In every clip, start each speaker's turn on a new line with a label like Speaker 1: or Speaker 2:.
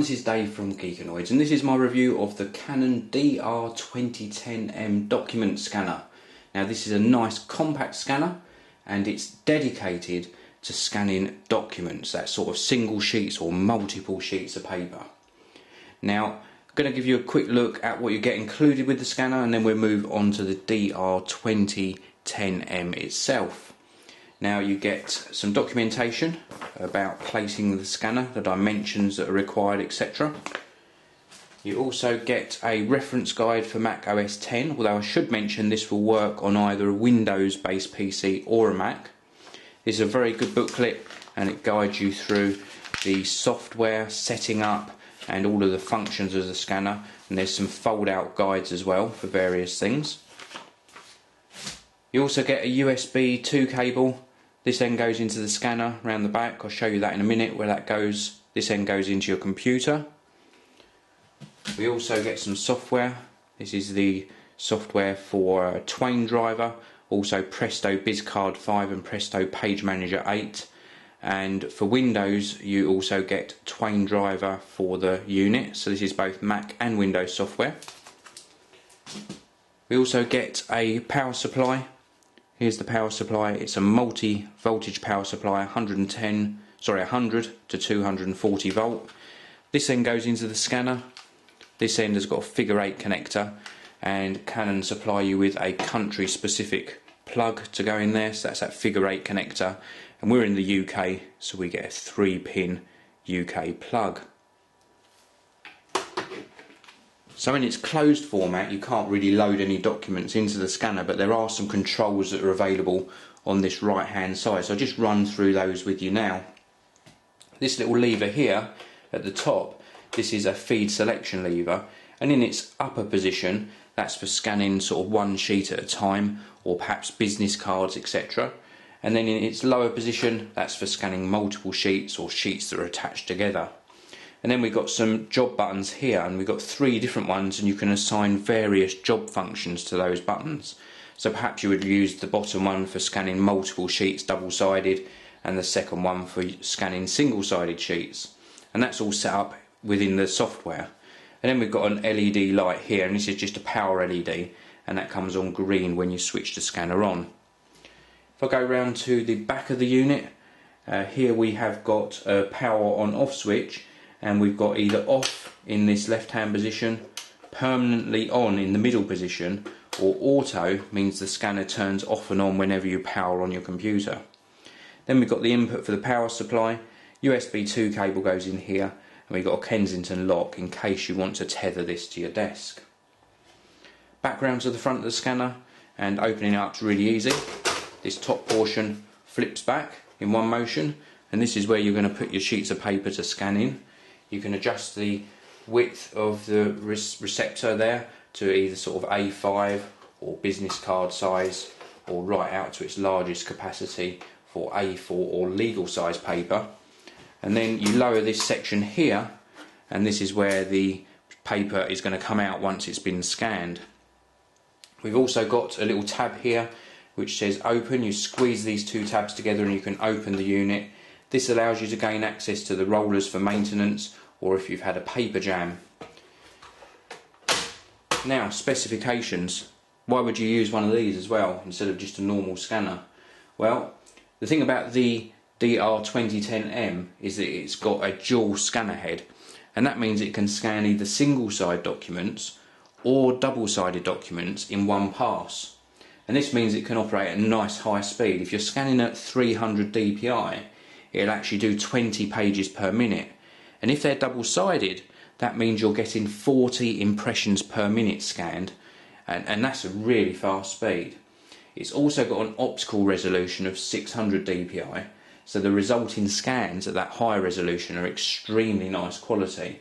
Speaker 1: this is Dave from Geekanoids, and this is my review of the Canon DR-2010M Document Scanner. Now this is a nice compact scanner and it's dedicated to scanning documents, that sort of single sheets or multiple sheets of paper. Now I'm going to give you a quick look at what you get included with the scanner, and then we'll move on to the DR-2010M itself. Now you get some documentation about placing the scanner, the dimensions that are required, etc. You also get a reference guide for Mac OS X, although I should mention this will work on either a Windows based PC or a Mac. It's a very good booklet and it guides you through the software, setting up and all of the functions of the scanner, and there's some fold out guides as well for various things. You also get a USB 2 cable. This then goes into the scanner around the back. I'll show you that in a minute where that goes. This then goes into your computer. We also get some software. This is the software for Twain Driver, also Presto BizCard 5 and Presto Page Manager 8. And for Windows you also get Twain Driver for the unit. So this is both Mac and Windows software. We also get a power supply. Here's the power supply. It's a multi-voltage power supply, 100 to 240 volt. This then goes into the scanner. This end has got a figure 8 connector, and Canon supply you with a country specific plug to go in there, so that's that figure 8 connector, and we're in the UK so we get a 3-pin UK plug. So in its closed format you can't really load any documents into the scanner, but there are some controls that are available on this right hand side, so I'll just run through those with you now. This little lever here at the top, this is a feed selection lever, and in its upper position that's for scanning sort of one sheet at a time, or perhaps business cards, etc. And then in its lower position that's for scanning multiple sheets or sheets that are attached together. And then we've got some job buttons here, and we've got 3 different ones, and you can assign various job functions to those buttons. So perhaps you would use the bottom one for scanning multiple sheets double-sided, and the second one for scanning single-sided sheets. And that's all set up within the software. And then we've got an LED light here, and this is just a power LED, and that comes on green when you switch the scanner on. If I go round to the back of the unit, here we have got a power on off switch, and we've got either off in this left hand position, permanently on in the middle position, or auto means the scanner turns off and on whenever you power on your computer. Then we've got the input for the power supply, USB 2 cable goes in here, and we've got a Kensington lock in case you want to tether this to your desk. Back round to the front of the scanner, and opening it up is really easy. This top portion flips back in one motion, and this is where you're going to put your sheets of paper to scan in. You can adjust the width of the receptor there to either sort of A5 or business card size, or right out to its largest capacity for A4 or legal size paper. And then you lower this section here, and this is where the paper is going to come out once it's been scanned. We've also got a little tab here which says open. You squeeze these 2 tabs together and you can open the unit. This allows you to gain access to the rollers for maintenance, or if you've had a paper jam. Now, specifications. Why would you use one of these as well instead of just a normal scanner? Well, the thing about the DR-2010M is that it's got a dual scanner head, and that means it can scan either single-side documents or double-sided documents in one pass. And this means it can operate at a nice high speed. If you're scanning at 300 dpi, it'll actually do 20 pages per minute, and if they're double-sided that means you're getting 40 impressions per minute scanned, and that's a really fast speed. It's also got an optical resolution of 600 dpi, so the resulting scans at that high resolution are extremely nice quality.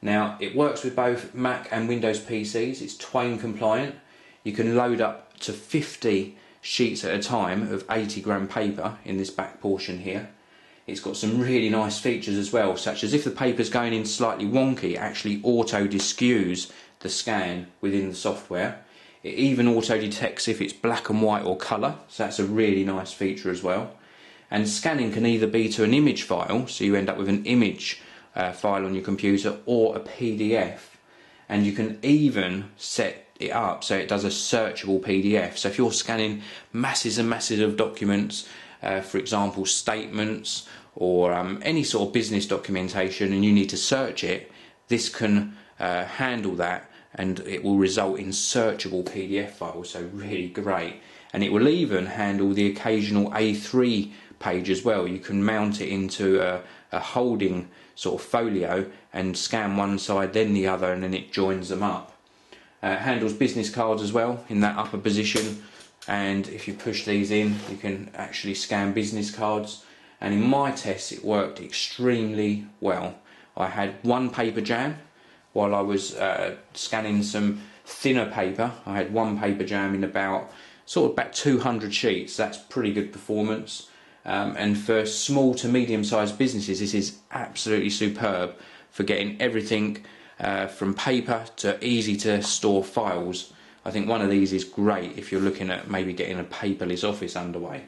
Speaker 1: Now it works with both Mac and Windows PCs, it's Twain compliant. You can load up to 50 sheets at a time of 80 gram paper in this back portion here. It's got some really nice features as well, such as if the paper's going in slightly wonky, it actually auto-deskews the scan within the software. It even auto-detects if it's black and white or colour, so that's a really nice feature as well. And scanning can either be to an image file, so you end up with an image file on your computer or a PDF, and you can even set it up so it does a searchable PDF. So if you're scanning masses and masses of documents, for example statements or any sort of business documentation, and you need to search it, this can handle that, and it will result in searchable PDF files. So really great. And it will even handle the occasional A3 page as well. You can mount it into a holding sort of folio and scan one side then the other, and then it joins them up. It handles business cards as well in that upper position, and if you push these in you can actually scan business cards, and in my tests it worked extremely well. I had one paper jam while I was scanning some thinner paper. I had one paper jam in about 200 sheets. That's pretty good performance, and for small to medium sized businesses this is absolutely superb for getting everything from paper to easy to store files. I think one of these is great if you're looking at maybe getting a paperless office underway.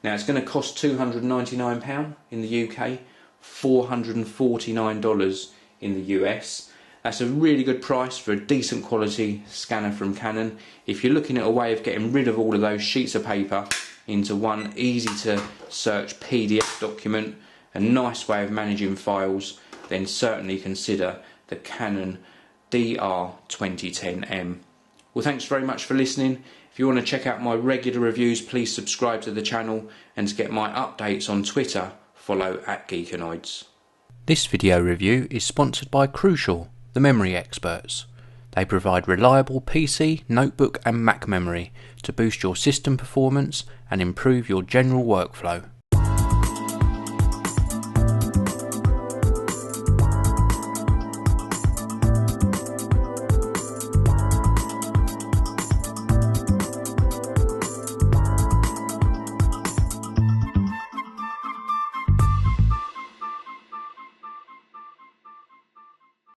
Speaker 1: Now it's going to cost £299 in the UK, $449 in the US. That's a really good price for a decent quality scanner from Canon. If you're looking at a way of getting rid of all of those sheets of paper into one easy to search PDF document, a nice way of managing files, then certainly consider the Canon DR-2010M. Well, thanks very much for listening. If you want to check out my regular reviews, please subscribe to the channel, and to get my updates on Twitter, follow @Geekanoids. This video review is sponsored by Crucial, the memory experts. They provide reliable PC, notebook and Mac memory to boost your system performance and improve your general workflow.